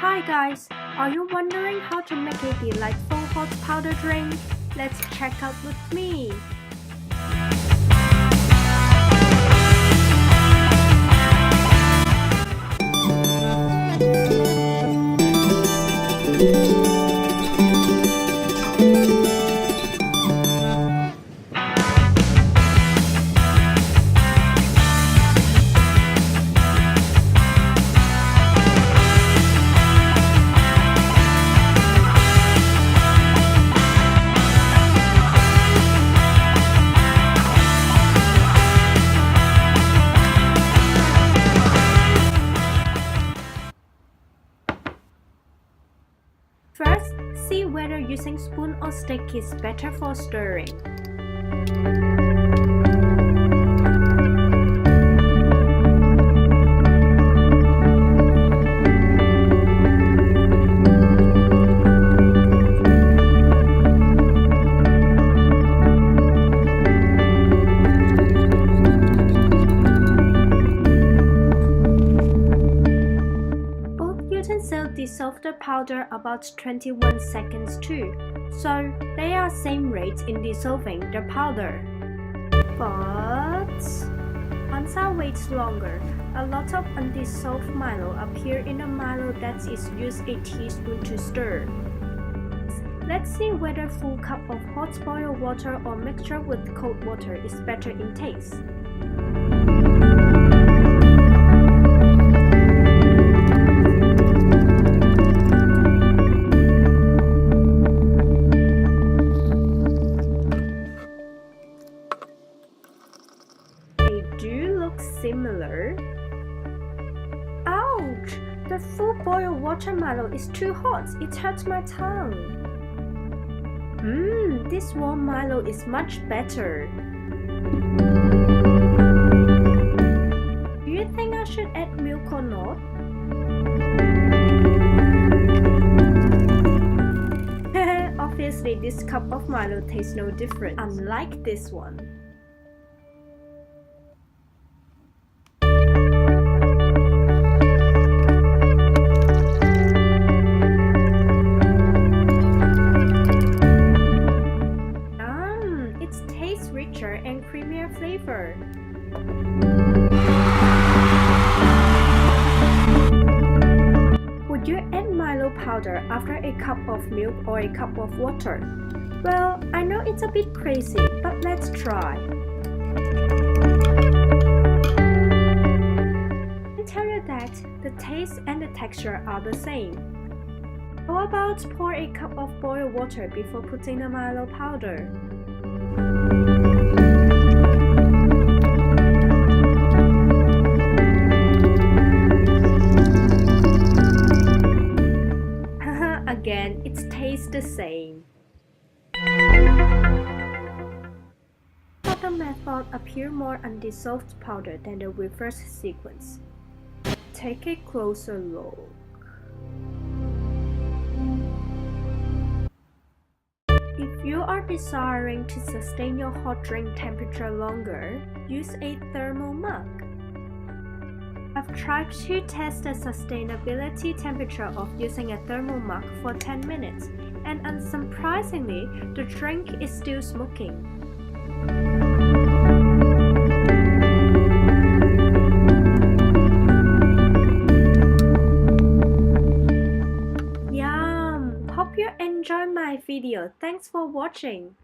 Hi guys, are you wondering how to make a delightful hot powder drink? Let's check out with me. First, see whether using spoon or stick is better for stirring. Utensils dissolve the powder about 21 seconds too, so they are same rate in dissolving the powder. But once I wait longer, a lot of undissolved Milo appear in the Milo that is used a teaspoon to stir. Let's see whether full cup of hot boiled water or mixture with cold water is better in taste. Do look similar. Ouch! The full boiled water Milo is too hot. It hurts my tongue. This warm Milo is much better. Do you think I should add milk or not? Obviously, this cup of Milo tastes no different, unlike this one. Richer and creamier flavor. Would you add Milo powder after a cup of milk or a cup of water? Well, I know it's a bit crazy, but let's try. I tell you that the taste and the texture are the same. How about pour a cup of boiled water before putting the Milo powder? Again, it tastes the same. The method appear more undissolved powder than the reverse sequence. Take a closer look. If you are desiring to sustain your hot drink temperature longer, use a thermal mug. I've tried to test the sustainability temperature of using a thermal mug for 10 minutes, and unsurprisingly, the drink is still smoking. Yum! Hope you enjoyed my video. Thanks for watching.